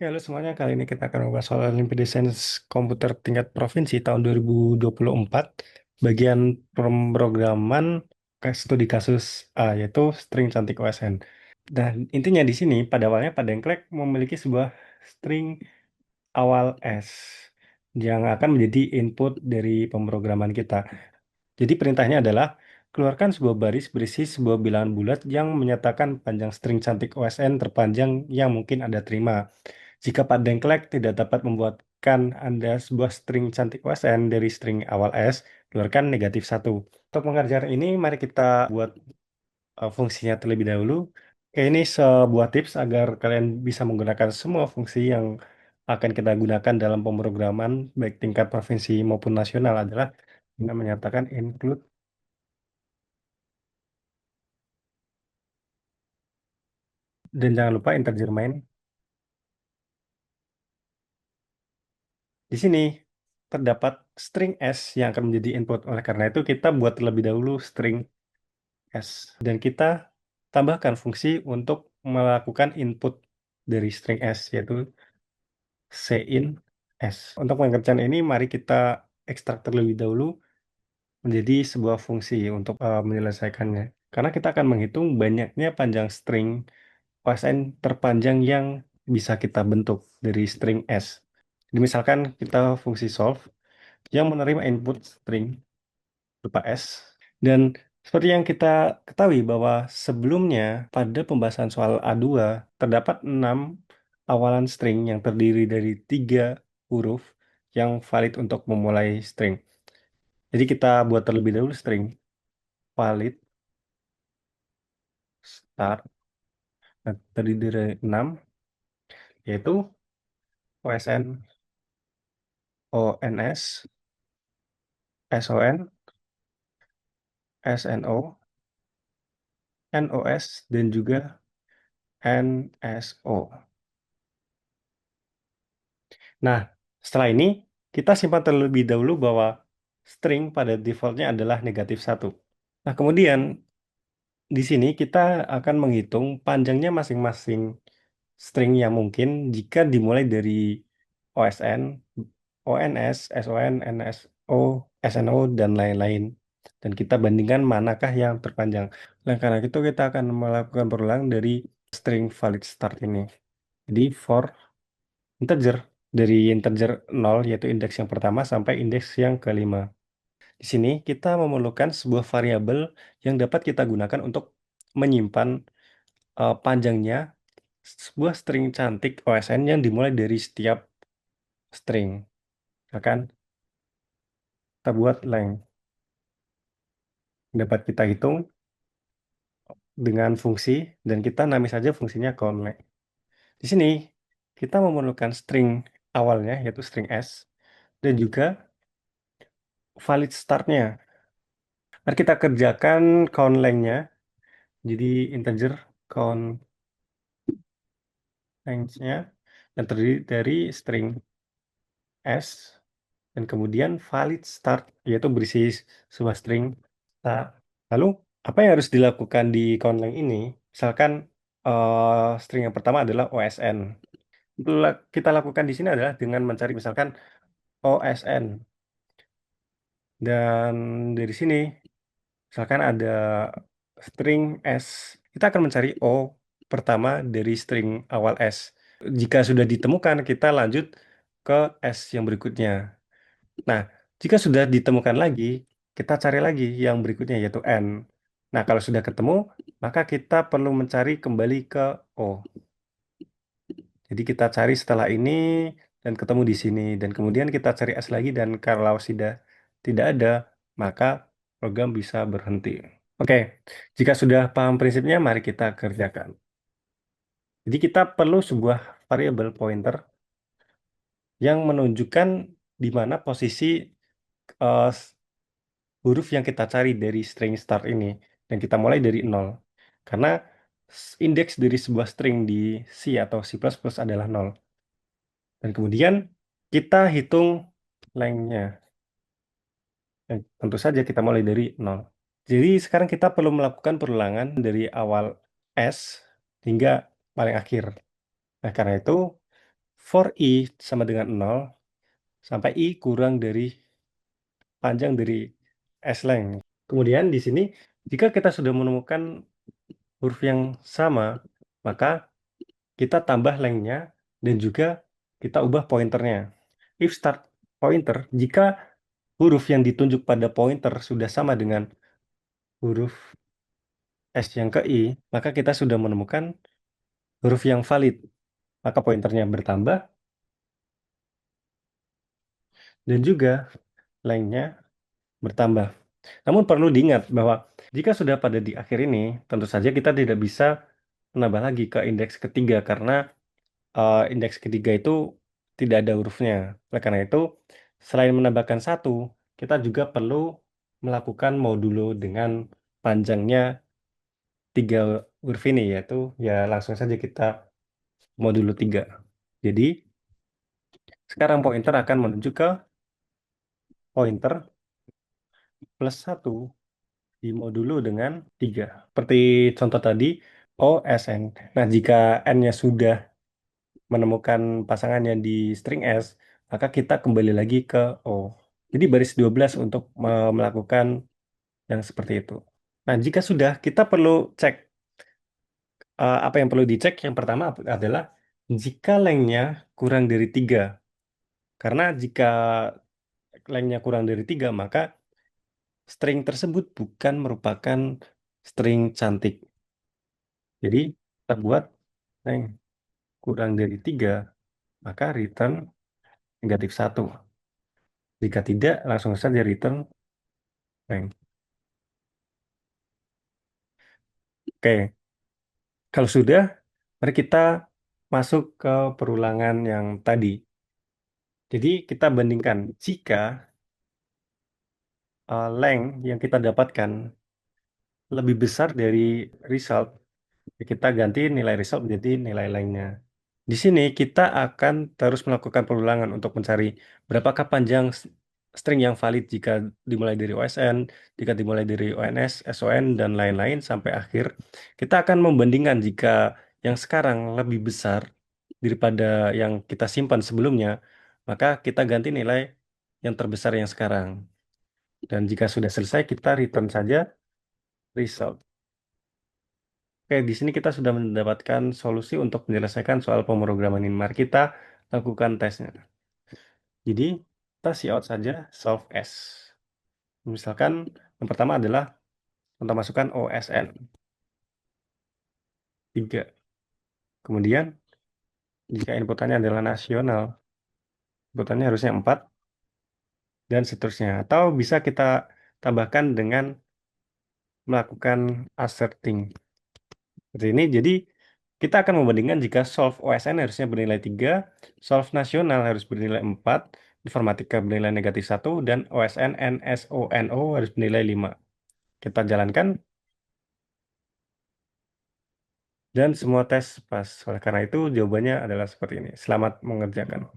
Halo semuanya, kali ini kita akan membahas soal Olimpiade Sains Komputer tingkat provinsi tahun 2024, bagian pemrograman studi kasus A, yaitu string cantik OSN. Dan intinya di sini, pada awalnya Pak Dengklek memiliki sebuah string awal S yang akan menjadi input dari pemrograman kita. Jadi perintahnya adalah keluarkan sebuah baris berisi sebuah bilangan bulat yang menyatakan panjang string cantik OSN terpanjang yang mungkin Anda terima. Jika Pak Dengklek tidak dapat membuatkan Anda sebuah string cantik OSN dari string awal S, keluarkan negatif 1. Untuk mengerjakan ini, mari kita buat fungsinya terlebih dahulu. Oke, ini sebuah tips agar kalian bisa menggunakan semua fungsi yang akan kita gunakan dalam pemrograman, baik tingkat provinsi maupun nasional adalah dengan menyatakan include dan jangan lupa integer main. Di sini terdapat string S yang akan menjadi input. Oleh karena itu kita buat terlebih dahulu string S dan kita tambahkan fungsi untuk melakukan input dari string S yaitu cin S. Untuk mengerjakan ini mari kita ekstrak terlebih dahulu menjadi sebuah fungsi untuk menyelesaikannya. Karena kita akan menghitung banyaknya panjang string OSN terpanjang yang bisa kita bentuk dari string S. Jadi misalkan kita fungsi solve yang menerima input string berupa S. Dan seperti yang kita ketahui bahwa sebelumnya pada pembahasan soal A2 terdapat 6 awalan string yang terdiri dari 3 huruf yang valid untuk memulai string. Jadi kita buat terlebih dahulu string valid start terdiri dari 6 yaitu OSN, ONS, SON, SNO, NOS, dan juga NSO. Nah, setelah ini kita simpan terlebih dahulu bahwa string pada defaultnya adalah negatif 1. Nah, kemudian di sini kita akan menghitung panjangnya masing-masing string yang mungkin jika dimulai dari OSN, ONS, SON, NSO, SNO, dan lain-lain. Dan kita bandingkan manakah yang terpanjang. Nah, karena itu kita akan melakukan perulang dari string valid start ini. Jadi for integer, dari integer 0 yaitu indeks yang pertama sampai indeks yang kelima. Di sini kita memerlukan sebuah variabel yang dapat kita gunakan untuk menyimpan panjangnya sebuah string cantik OSN yang dimulai dari setiap string. Misalkan kita buat length. Dapat kita hitung dengan fungsi dan kita namai saja fungsinya count. Di sini kita memerlukan string awalnya yaitu string S dan juga valid startnya. Mari kita kerjakan count length-nya. Jadi integer count length-nya yang terdiri dari string S dan kemudian valid start yaitu berisi sebuah string start. Lalu apa yang harus dilakukan di count length ini? Misalkan string yang pertama adalah OSN. Kita lakukan di sini adalah dengan mencari misalkan OSN dan dari sini misalkan ada string S, kita akan mencari O pertama dari string awal S. Jika sudah ditemukan, kita lanjut ke S yang berikutnya. Nah, jika sudah ditemukan lagi, kita cari lagi yang berikutnya yaitu N. Nah, kalau sudah ketemu, maka kita perlu mencari kembali ke O. Jadi kita cari setelah ini dan ketemu di sini. Dan kemudian kita cari S lagi dan kalau sudah tidak ada, maka program bisa berhenti. Oke, jika sudah paham prinsipnya, mari kita kerjakan. Jadi kita perlu sebuah variabel pointer yang menunjukkan di mana posisi eh, huruf yang kita cari dari string start ini. Dan kita mulai dari 0. Karena indeks dari sebuah string di C atau C++ adalah 0. Dan kemudian kita hitung length-nya. Dan tentu saja kita mulai dari 0. Jadi sekarang kita perlu melakukan perulangan dari awal S hingga paling akhir. Nah, karena itu for I sama dengan 0 sampai I kurang dari panjang dari S length. Kemudian di sini, jika kita sudah menemukan huruf yang sama, maka kita tambah length-nya dan juga kita ubah pointernya. If start pointer, jika huruf yang ditunjuk pada pointer sudah sama dengan huruf S yang ke I, maka kita sudah menemukan huruf yang valid. Maka pointernya bertambah dan juga length-nya bertambah. Namun perlu diingat bahwa jika sudah pada di akhir ini, tentu saja kita tidak bisa menambah lagi ke indeks ketiga karena indeks ketiga itu tidak ada hurufnya. Oleh karena itu, selain menambahkan satu, kita juga perlu melakukan modulo dengan panjangnya tiga huruf ini, yaitu ya langsung saja kita modulo 3. Jadi, sekarang pointer akan menuju ke pointer plus 1 dimodulo dengan 3. Seperti contoh tadi, OSN. Nah, jika N-nya sudah menemukan pasangannya di string S, maka kita kembali lagi ke O. Jadi baris 12 untuk melakukan yang seperti itu. Nah, jika sudah, kita perlu cek apa yang perlu dicek. Yang pertama adalah jika lengthnya kurang dari 3. Karena jika lengthnya kurang dari 3, maka string tersebut bukan merupakan string cantik. Jadi, kita buat length kurang dari 3, maka return negatif 1. Jika tidak, langsung saja return blank. Oke, kalau sudah, mari kita masuk ke perulangan yang tadi. Jadi kita bandingkan jika length yang kita dapatkan lebih besar dari result, kita ganti nilai result menjadi nilai length-nya. Di sini kita akan terus melakukan perulangan untuk mencari berapakah panjang string yang valid jika dimulai dari OSN, jika dimulai dari ONS, SON, dan lain-lain sampai akhir. Kita akan membandingkan jika yang sekarang lebih besar daripada yang kita simpan sebelumnya, maka kita ganti nilai yang terbesar yang sekarang. Dan jika sudah selesai, kita return saja result. Oke, di sini kita sudah mendapatkan solusi untuk menyelesaikan soal pemrograman ini. Mari kita lakukan tesnya. Jadi, kita see out saja solve S. Misalkan, yang pertama adalah untuk masukkan OSN 3. Kemudian, jika inputannya adalah nasional, inputannya harusnya 4, dan seterusnya. Atau bisa kita tambahkan dengan melakukan asserting. Seperti ini, jadi kita akan membandingkan jika solve OSN harusnya bernilai 3, solve nasional harus bernilai 4, informatika bernilai negatif 1, dan OSN NSONO harus bernilai 5. Kita jalankan, dan semua tes pas. Oleh karena itu, jawabannya adalah seperti ini. Selamat mengerjakan.